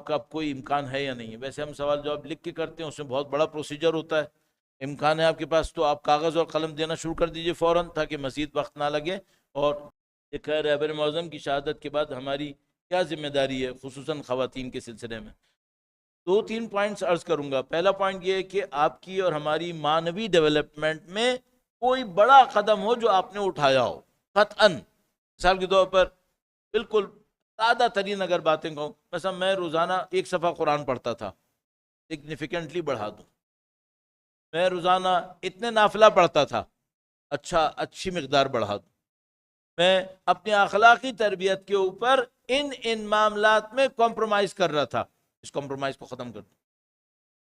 جواب کا اب کوئی امکان ہے یا نہیں ہے. ویسے ہم سوال جواب لکھ کے کرتے ہیں، اس میں بہت بڑا پروسیجر ہوتا ہے. امکان ہے آپ کے پاس تو آپ کاغذ اور قلم دینا شروع کر دیجئے فوراً، تاکہ مزید وقت نہ لگے. اور ایک ہے رہبر معظم کی شہادت کے بعد ہماری کیا ذمہ داری ہے خصوصاً خواتین کے سلسلے میں. 2-3 پوائنٹس عرض کروں گا. پہلا پوائنٹ یہ ہے کہ آپ کی اور ہماری معنوی ڈیولپمنٹ میں کوئی بڑا قدم ہو جو آپ نے اٹھایا ہو قطعاً. مثال کے طور پر بالکل سادہ ترین اگر باتیں کہوں، مثلا میں روزانہ 1 صفحہ قرآن پڑھتا تھا، سگنیفیکنٹلی بڑھا دوں. میں روزانہ اتنے نافلہ پڑھتا تھا، اچھی مقدار بڑھا دوں. میں اپنی اخلاقی تربیت کے اوپر ان معاملات میں کمپرومائز کر رہا تھا، اس کمپرومائز کو ختم کر دوں.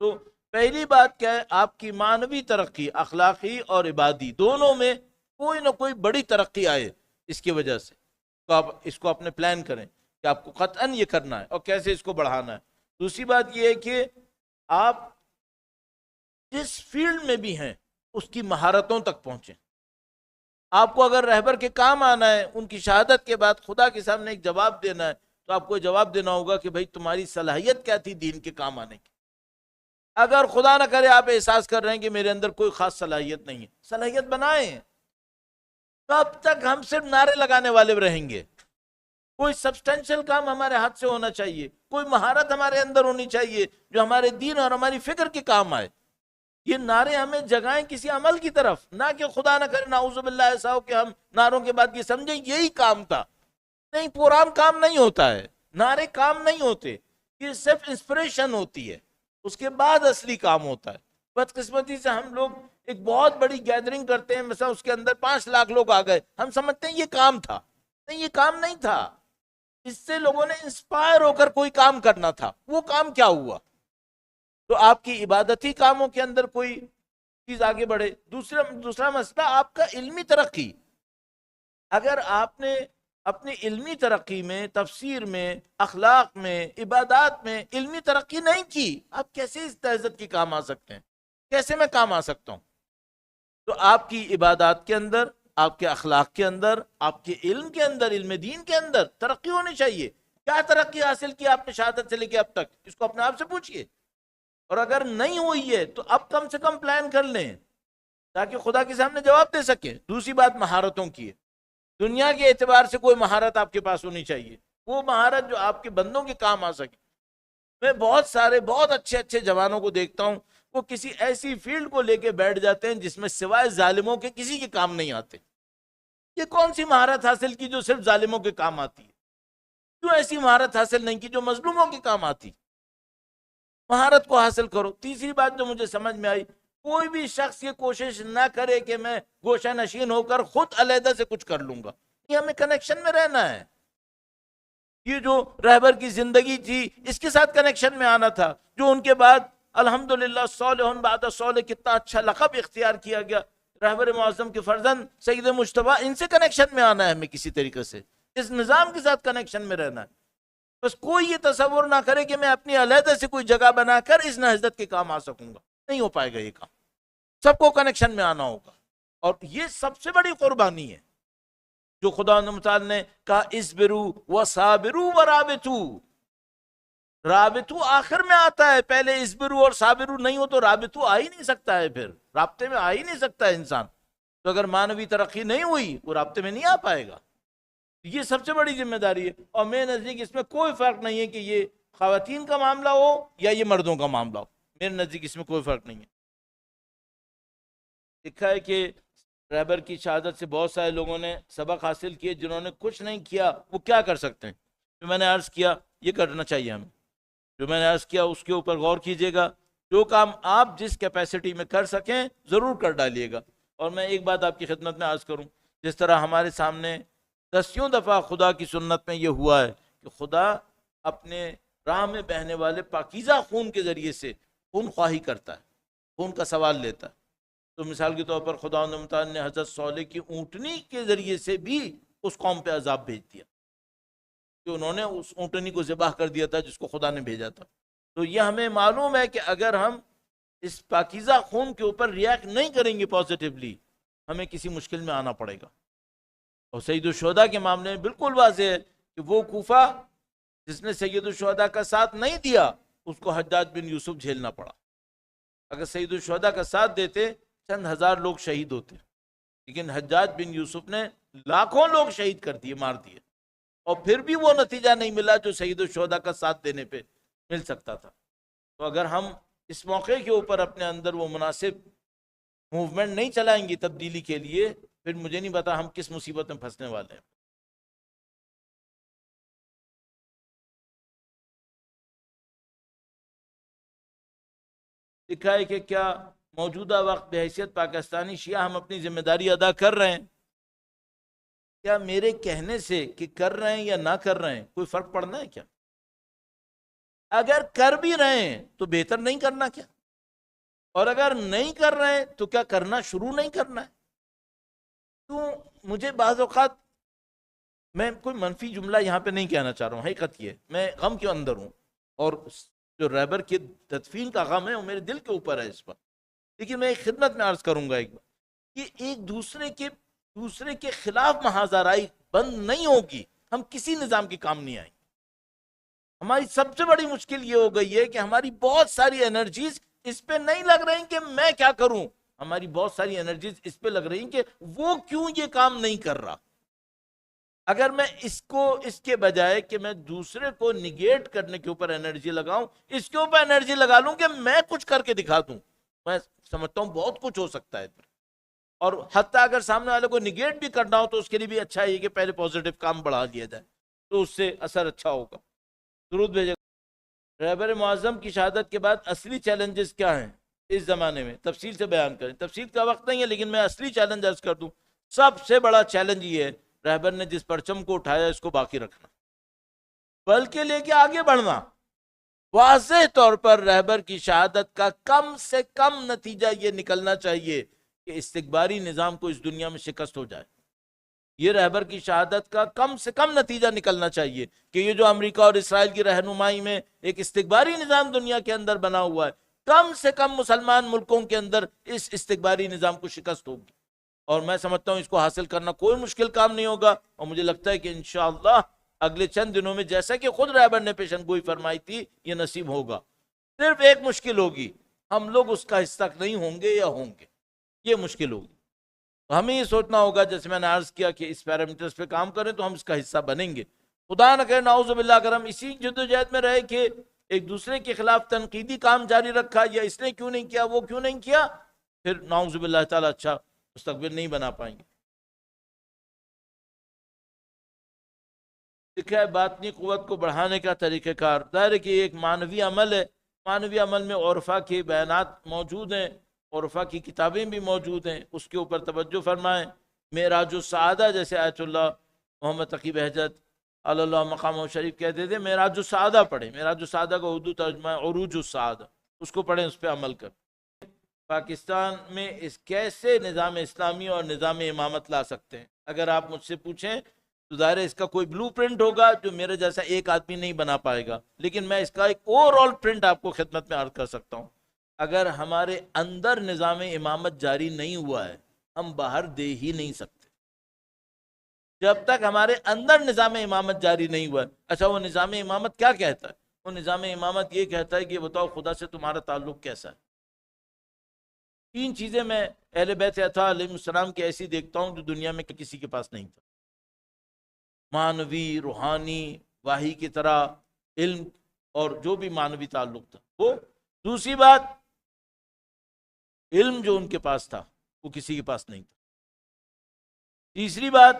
تو پہلی بات کیا ہے، آپ کی معنوی ترقی اخلاقی اور عبادی دونوں میں کوئی نہ کوئی بڑی ترقی آئے اس کی وجہ سے. تو آپ اس کو اپنے پلان کریں کہ آپ کو قطعاً یہ کرنا ہے اور کیسے اس کو بڑھانا ہے. دوسری بات یہ ہے کہ آپ جس فیلڈ میں بھی ہیں اس کی مہارتوں تک پہنچیں. آپ کو اگر رہبر کے کام آنا ہے، ان کی شہادت کے بعد خدا کے سامنے ایک جواب دینا ہے، تو آپ کو جواب دینا ہوگا کہ بھائی تمہاری صلاحیت کیا تھی دین کے کام آنے کی. اگر خدا نہ کرے آپ احساس کر رہے ہیں کہ میرے اندر کوئی خاص صلاحیت نہیں ہے، صلاحیت بنائیں. کب تک ہم صرف نعرے لگانے والے رہیں گے؟ کوئی سبسٹینشل کام ہمارے ہاتھ سے ہونا چاہیے، کوئی مہارت ہمارے اندر ہونی چاہیے جو ہمارے دین اور ہماری فکر کے کام آئے. یہ نعرے ہمیں جگائیں کسی عمل کی طرف، نہ کہ خدا نہ کرے نعوذ باللہ ایسا ہو کہ ہم نعروں کے بعد یہ سمجھیں یہی کام تھا. نہیں، پران کام نہیں ہوتا ہے، نعرے کام نہیں ہوتے، یہ صرف انسپریشن ہوتی ہے، اس کے بعد اصلی کام ہوتا ہے. بدقسمتی سے ہم لوگ ایک بہت بڑی گیدرنگ کرتے ہیں، مثلا اس کے اندر 5 لاکھ لوگ آ گئے، ہم سمجھتے ہیں یہ کام تھا. نہیں، یہ کام نہیں تھا. اس سے لوگوں نے انسپائر ہو کر کوئی کام کرنا تھا. وہ کام کیا ہوا؟ تو آپ کی عبادتی کاموں کے اندر کوئی چیز آگے بڑھے. دوسرا مسئلہ آپ کا علمی ترقی. اگر آپ نے اپنی علمی ترقی میں، تفسیر میں، اخلاق میں، عبادات میں علمی ترقی نہیں کی، آپ کیسے اس عزت کی کام آ سکتے ہیں؟ کیسے میں کام آ سکتا ہوں؟ تو آپ کی عبادات کے اندر، آپ کے اخلاق کے اندر، آپ کے علم کے اندر، علم دین کے اندر ترقی ہونی چاہیے. کیا ترقی حاصل کی آپ نے شہادت سے لے کے اب تک؟ اس کو اپنے آپ سے پوچھئے. اور اگر نہیں ہوئی ہے تو اب کم سے کم پلان کر لیں تاکہ خدا کے سامنے جواب دے سکیں. دوسری بات مہارتوں کی ہے. دنیا کے اعتبار سے کوئی مہارت آپ کے پاس ہونی چاہیے، وہ مہارت جو آپ کے بندوں کے کام آ سکے. میں بہت سارے بہت اچھے جوانوں کو دیکھتا ہوں، وہ کسی ایسی فیلڈ کو لے کے بیٹھ جاتے ہیں جس میں سوائے ظالموں کے کسی کے کام نہیں آتے. یہ کون سی مہارت حاصل کی جو صرف ظالموں کے کام آتی ہے؟ کیوں ایسی مہارت حاصل نہیں کی جو مظلوموں کے کام آتی؟ مہارت کو حاصل کرو. تیسری بات جو مجھے سمجھ میں آئی، کوئی بھی شخص یہ کوشش نہ کرے کہ میں گوشہ نشین ہو کر خود علیحدہ سے کچھ کر لوں گا. یہ ہمیں کنیکشن میں رہنا ہے. یہ جو رہبر کی زندگی تھی اس کے ساتھ کنیکشن میں آنا تھا. جو ان کے بعد الحمدللہ صالح بعد صالح کتنا اچھا لقب اختیار کیا گیا، رہبر معظم کے فرزند سید مجتبیٰ، ان سے کنیکشن میں آنا ہے ہمیں. کسی طریقے سے اس نظام کے ساتھ کنیکشن میں رہنا ہے. بس کوئی یہ تصور نہ کرے کہ میں اپنی علیحدہ سے کوئی جگہ بنا کر اس نہضت کے کام آ سکوں گا. نہیں ہو پائے گا یہ کام. سب کو کنیکشن میں آنا ہوگا، اور یہ سب سے بڑی قربانی ہے جو خدا متعال نے کہا اصبروا وصابروا ورابطوا. رابطو آخر میں آتا ہے، پہلے اصبروا اور صابروا نہیں ہو تو رابطو آ ہی نہیں سکتا ہے، پھر رابطے میں آ ہی نہیں سکتا ہے انسان. تو اگر معنوی ترقی نہیں ہوئی وہ رابطے میں نہیں آ پائے گا. یہ سب سے بڑی ذمہ داری ہے. اور میرے نزدیک اس میں کوئی فرق نہیں ہے کہ یہ خواتین کا معاملہ ہو یا یہ مردوں کا معاملہ ہو. میرے نزدیک اس میں کوئی فرق نہیں ہے. لکھا ہے کہ رہبر کی شہادت سے بہت سارے لوگوں نے سبق حاصل کیے، جنہوں نے کچھ نہیں کیا وہ کیا کر سکتے ہیں. جو میں نے عرض کیا یہ کرنا چاہیے ہمیں. جو میں نے عرض کیا اس کے اوپر غور کیجئے گا. جو کام آپ جس کیپیسٹی میں کر سکیں ضرور کر ڈالیے گا. اور میں ایک بات آپ کی خدمت میں عرض کروں، جس طرح ہمارے سامنے دسیوں دفعہ خدا کی سنت میں یہ ہوا ہے کہ خدا اپنے راہ میں بہنے والے پاکیزہ خون کے ذریعے سے خون خواہی کرتا ہے، خون کا سوال لیتا ہے. تو مثال کے طور پر خدا متعال نے حضرت صالح کی اونٹنی کے ذریعے سے بھی اس قوم پہ عذاب بھیج دیا کہ انہوں نے اس اونٹنی کو ذبح کر دیا تھا جس کو خدا نے بھیجا تھا. تو یہ ہمیں معلوم ہے کہ اگر ہم اس پاکیزہ خون کے اوپر ریاکٹ نہیں کریں گے پازیٹیولی، ہمیں کسی مشکل میں آنا پڑے گا. اور سید الشہداء کے معاملے میں بالکل واضح ہے کہ وہ کوفہ جس نے سید الشہداء کا ساتھ نہیں دیا اس کو حجاج بن یوسف جھیلنا پڑا. اگر سید الشہداء کا ساتھ دیتے چند ہزار لوگ شہید ہوتے، لیکن حجاج بن یوسف نے لاکھوں لوگ شہید کر دیے، مار دیے، اور پھر بھی وہ نتیجہ نہیں ملا جو سید الشہداء کا ساتھ دینے پہ مل سکتا تھا. تو اگر ہم اس موقع کے اوپر اپنے اندر وہ مناسب موومنٹ نہیں چلائیں گی تبدیلی کے لیے، پھر مجھے نہیں پتا ہم کس مصیبت میں پھنسنے والے ہیں. لکھا ہے کہ کیا موجودہ وقت بحیثیت پاکستانی شیعہ ہم اپنی ذمہ داری ادا کر رہے ہیں؟ کیا میرے کہنے سے کہ کر رہے ہیں یا نہ کر رہے ہیں کوئی فرق پڑنا ہے کیا؟ اگر کر بھی رہے ہیں تو بہتر نہیں کرنا کیا؟ اور اگر نہیں کر رہے ہیں تو کیا کرنا شروع نہیں کرنا ہے؟ تو مجھے بعض اوقات، میں کوئی منفی جملہ یہاں پہ نہیں کہنا چاہ رہا ہوں، حقیقت یہ میں غم کے اندر ہوں، اور جو رہبر کی تدفین کا غم ہے وہ میرے دل کے اوپر ہے اس پر. لیکن میں ایک خدمت میں عرض کروں گا ایک بار کہ ایک دوسرے کے خلاف محاذرائی بند نہیں ہوگی، ہم کسی نظام کے کام نہیں آئیں گے. ہماری سب سے بڑی مشکل یہ ہو گئی ہے کہ ہماری بہت ساری انرجیز اس پہ نہیں لگ رہی کہ میں کیا کروں، ہماری بہت ساری انرجیز اس پہ لگ رہی کہ وہ کیوں یہ کام نہیں کر رہا. اگر میں اس کے بجائے کہ میں دوسرے کو نگیٹ کرنے کے اوپر انرجی لگاؤں، اس کے اوپر انرجی لگا لوں کہ میں کچھ کر کے دکھا دوں، میں سمجھتا ہوں بہت کچھ ہو سکتا ہے. اور حتیٰ اگر سامنے والے کو نگیٹ بھی کرنا ہو تو اس کے لیے بھی اچھا ہے کہ پہلے پوزیٹو کام بڑھا دیا جائے تو اس سے اثر اچھا ہوگا. درود بھیجے. رہبر معظم کی شہادت کے بعد اصلی چیلنجز کیا ہیں اس زمانے میں؟ تفصیل سے بیان کریں. تفصیل کا وقت نہیں ہے لیکن میں اصلی چیلنج عرض کر دوں. سب سے بڑا چیلنج یہ ہے رہبر نے جس پرچم کو اٹھایا اس کو باقی رکھنا، بلکہ لے کے آگے بڑھنا. واضح طور پر رہبر کی شہادت کا کم سے کم نتیجہ یہ نکلنا چاہیے کہ استکباری نظام کو اس دنیا میں شکست ہو جائے. یہ رہبر کی شہادت کا کم سے کم نتیجہ نکلنا چاہیے کہ یہ جو امریکہ اور اسرائیل کی رہنمائی میں ایک استکباری نظام دنیا کے اندر بنا ہوا ہے، کم سے کم مسلمان ملکوں کے اندر اس استکباری نظام کو شکست ہوگی. اور میں سمجھتا ہوں اس کو حاصل کرنا کوئی مشکل کام نہیں ہوگا، اور مجھے لگتا ہے کہ انشاءاللہ اگلے چند دنوں میں جیسا کہ خود رہبر نے پیشن گوئی فرمائی تھی یہ نصیب ہوگا. صرف ایک مشکل ہوگی، ہم لوگ اس کا حصہ نہیں ہوں گے یا ہوں گے، یہ مشکل ہوگی. ہمیں یہ سوچنا ہوگا جیسے میں نے عرض کیا کہ اس پیرامیٹرز پہ کام کریں تو ہم اس کا حصہ بنیں گے. خدا نہ کرے نعوذ باللہ اگر ہم اسی جدوجہد میں رہے کہ ایک دوسرے کے خلاف تنقیدی کام جاری رکھا، یا اس نے کیوں نہیں کیا وہ کیوں نہیں کیا، پھر نعوذ باللہ تعالیٰ اچھا مستقبل نہیں بنا پائیں گے. لکھا ہے باطنی قوت کو بڑھانے کا طریقہ کار. ظاہر ہے کہ ایک معنوی عمل ہے، معنوی عمل میں عرفا کے بیانات موجود ہیں، عرفا کی کتابیں بھی موجود ہیں، اس کے اوپر توجہ فرمائیں. معراج السعادہ جیسے آیت اللہ محمد تقی بہجت علی اللہ مقام و شریف کہتے تھے، معراج السعادہ پڑھیں. معراج السعادہ کا اردو ترجمہ ہے عروج السعادہ، اس کو پڑھیں، اس پہ عمل کریں. پاکستان میں اس کیسے نظام اسلامی اور نظام امامت لا سکتے ہیں؟ اگر آپ مجھ سے پوچھیں تو ظاہر ہے اس کا کوئی بلو پرنٹ ہوگا جو میرے جیسا ایک آدمی نہیں بنا پائے گا، لیکن میں اس کا ایک اوور آل پرنٹ آپ کو خدمت میں عرض کر سکتا ہوں. اگر ہمارے اندر نظام امامت جاری نہیں ہوا ہے ہم باہر دے ہی نہیں سکتے. جب تک ہمارے اندر نظام امامت جاری نہیں ہوا ہے. اچھا وہ نظام امامت کیا کہتا ہے؟ وہ نظام امامت یہ کہتا ہے کہ بتاؤ خدا سے تمہارا تعلق کیسا ہے. 3 چیزیں میں اہل بیت اطہار علیہ السلام کی ایسی دیکھتا ہوں جو دنیا میں کسی کے پاس نہیں تھا. معنوی، روحانی، وحی کی طرح علم اور جو بھی معنوی تعلق تھا وہ. دوسری بات، علم جو ان کے پاس تھا وہ کسی کے پاس نہیں تھا. تیسری بات،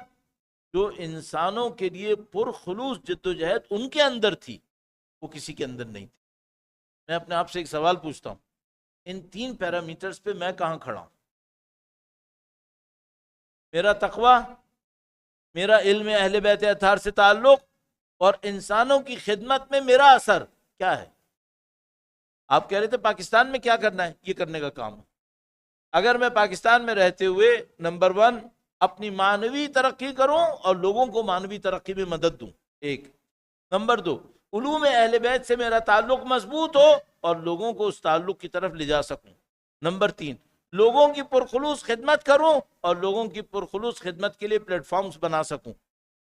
جو انسانوں کے لیے پرخلوص جدوجہد ان کے اندر تھی وہ کسی کے اندر نہیں تھی. میں اپنے آپ سے ایک سوال پوچھتا ہوں، ان 3 پیرامیٹرز پہ میں کہاں کھڑا ہوں؟ میرا تقوی، میرا علم اہل بیت اطہار سے تعلق، اور انسانوں کی خدمت میں میرا اثر کیا ہے؟ آپ کہہ رہے تھے پاکستان میں کیا کرنا ہے، یہ کرنے کا کام ہے. اگر میں پاکستان میں رہتے ہوئے نمبر 1 اپنی معنوی ترقی کروں اور لوگوں کو معنوی ترقی میں مدد دوں، ایک. نمبر 2، علوم اہل بیت سے میرا تعلق مضبوط ہو اور لوگوں کو اس تعلق کی طرف لے جا سکوں. نمبر 3، لوگوں کی پرخلوص خدمت کروں اور لوگوں کی پرخلوص خدمت کے لیے پلیٹ فارمز بنا سکوں.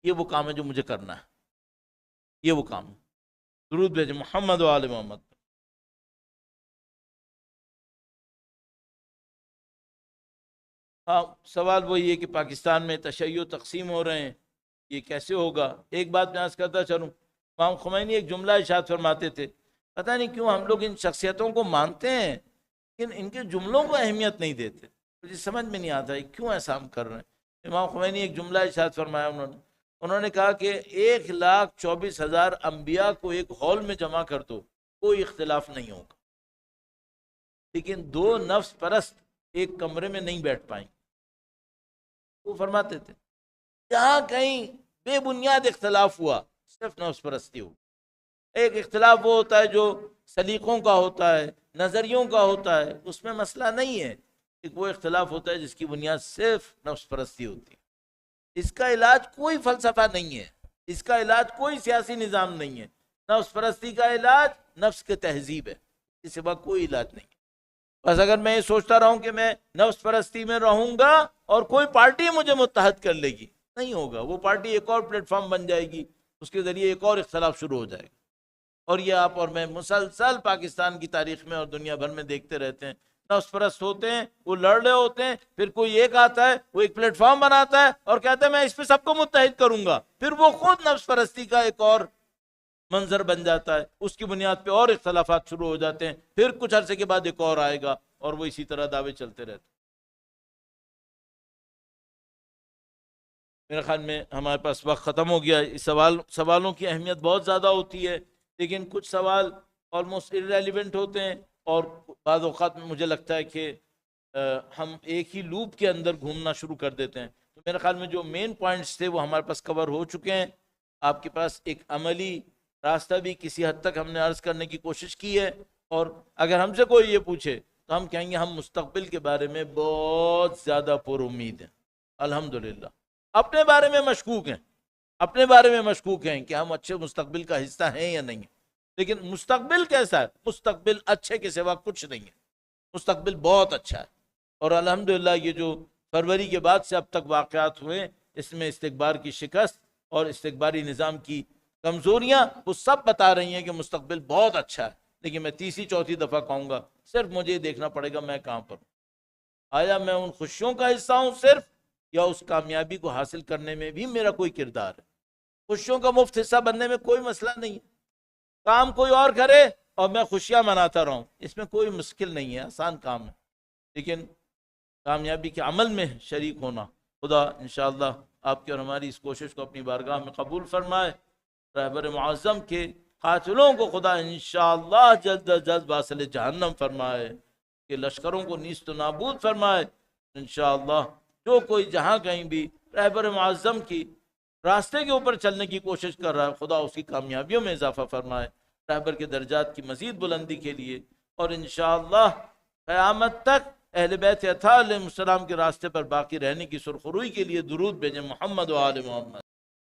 یہ وہ کام ہے جو مجھے کرنا ہے، یہ وہ کام ہے. درود بھیجیں محمد و آل محمد۔ ہاں، سوال وہی ہے کہ پاکستان میں تشیع تقسیم ہو رہے ہیں، یہ کیسے ہوگا؟ ایک بات میں عرض کرتا چلوں، امام خمینی ایک جملہ ارشاد فرماتے تھے، پتہ نہیں کیوں ہم لوگ ان شخصیتوں کو مانتے ہیں لیکن ان کے جملوں کو اہمیت نہیں دیتے، مجھے سمجھ میں نہیں آتا ہے کیوں ایسا ہم کر رہے ہیں۔ امام خمینی ایک جملہ ارشاد فرمایا انہوں نے کہا کہ 1,24,000 انبیاء کو ایک ہال میں جمع کر دو، کوئی اختلاف نہیں ہوگا، لیکن 2 نفس پرست ایک کمرے میں نہیں بیٹھ پائیں گے۔ وہ فرماتے تھے جہاں کہیں بے بنیاد اختلاف ہوا صرف نفس پرستی ہو۔ ایک اختلاف وہ ہوتا ہے جو سلیقوں کا ہوتا ہے، نظریوں کا ہوتا ہے، اس میں مسئلہ نہیں ہے۔ ایک وہ اختلاف ہوتا ہے جس کی بنیاد صرف نفس پرستی ہوتی ہے۔ اس کا علاج کوئی فلسفہ نہیں ہے، اس کا علاج کوئی سیاسی نظام نہیں ہے۔ نفس پرستی کا علاج نفس کے تہذیب ہے، اس کے سوا کوئی علاج نہیں ہے۔ بس اگر میں یہ سوچتا رہوں کہ میں نفس پرستی میں رہوں گا اور کوئی پارٹی مجھے متحد کر لے گی، نہیں ہوگا۔ وہ پارٹی ایک اور پلیٹ فارم بن جائے گی، اس کے ذریعے ایک اور اختلاف شروع ہو جائے گا۔ اور یہ آپ اور میں مسلسل پاکستان کی تاریخ میں اور دنیا بھر میں دیکھتے رہتے ہیں، نفس پرست ہوتے ہیں، وہ لڑ رہے ہوتے ہیں، پھر کوئی ایک آتا ہے، وہ ایک پلیٹ فارم بناتا ہے اور کہتا ہے میں اس پہ سب کو متحد کروں گا، پھر وہ خود نفس پرستی کا ایک اور منظر بن جاتا ہے، اس کی بنیاد پہ اور اختلافات شروع ہو جاتے ہیں، پھر کچھ عرصے کے بعد ایک اور آئے گا اور وہ اسی طرح دعوے چلتے رہتے ہیں۔ میرے خیال میں ہمارے پاس وقت ختم ہو گیا۔ اس سوالوں کی اہمیت بہت زیادہ ہوتی ہے، لیکن کچھ سوال آلموسٹ irrelevant ہوتے ہیں، اور بعض اوقات میں مجھے لگتا ہے کہ ہم ایک ہی لوپ کے اندر گھومنا شروع کر دیتے ہیں۔ تو میرے خیال میں جو مین پوائنٹس تھے وہ ہمارے پاس کور ہو چکے ہیں۔ آپ کے پاس ایک عملی راستہ بھی کسی حد تک ہم نے عرض کرنے کی کوشش کی ہے، اور اگر ہم سے کوئی یہ پوچھے تو ہم کہیں گے ہم مستقبل کے بارے میں بہت زیادہ پر امید ہیں، الحمدللہ۔ اپنے بارے میں مشکوک ہیں، اپنے بارے میں مشکوک ہیں کہ ہم اچھے مستقبل کا حصہ ہیں یا نہیں، لیکن مستقبل کیسا ہے؟ مستقبل اچھے کے سوا کچھ نہیں ہے، مستقبل بہت اچھا ہے۔ اور الحمدللہ یہ جو فروری کے بعد سے اب تک واقعات ہوئے، اس میں استکبار کی شکست اور استکباری نظام کی کمزوریاں وہ سب بتا رہی ہیں کہ مستقبل بہت اچھا ہے۔ لیکن میں تیسری چوتھی دفعہ کہوں گا، صرف مجھے یہ دیکھنا پڑے گا میں کہاں پر ہوں، آیا میں ان خوشیوں کا حصہ ہوں صرف، یا اس کامیابی کو حاصل کرنے میں بھی میرا کوئی کردار ہے۔ خوشیوں کا مفت حصہ بننے میں کوئی مسئلہ نہیں ہے، کام کوئی اور کرے اور میں خوشیاں مناتا رہوں، اس میں کوئی مشکل نہیں ہے، آسان کام ہے، لیکن کامیابی کے عمل میں شریک ہونا۔ خدا انشاءاللہ آپ کی اور ہماری اس کوشش کو اپنی بارگاہ میں قبول فرمائے، رہبر معظم کے قاتلوں کو خدا انشاءاللہ جلد از جلد واصل جہنم فرمائے، کہ لشکروں کو نیست و نابود فرمائے انشاءاللہ۔ جو کوئی جہاں کہیں بھی رہبر معظم کی راستے کے اوپر چلنے کی کوشش کر رہا ہے، خدا اس کی کامیابیوں میں اضافہ فرمائے، رہبر کے درجات کی مزید بلندی کے لیے، اور انشاءاللہ قیامت تک اہل بیت اطہار علیہ السلام کے راستے پر باقی رہنے کی سرخروئی کے لیے درود بھیجیں محمد و آل محمد۔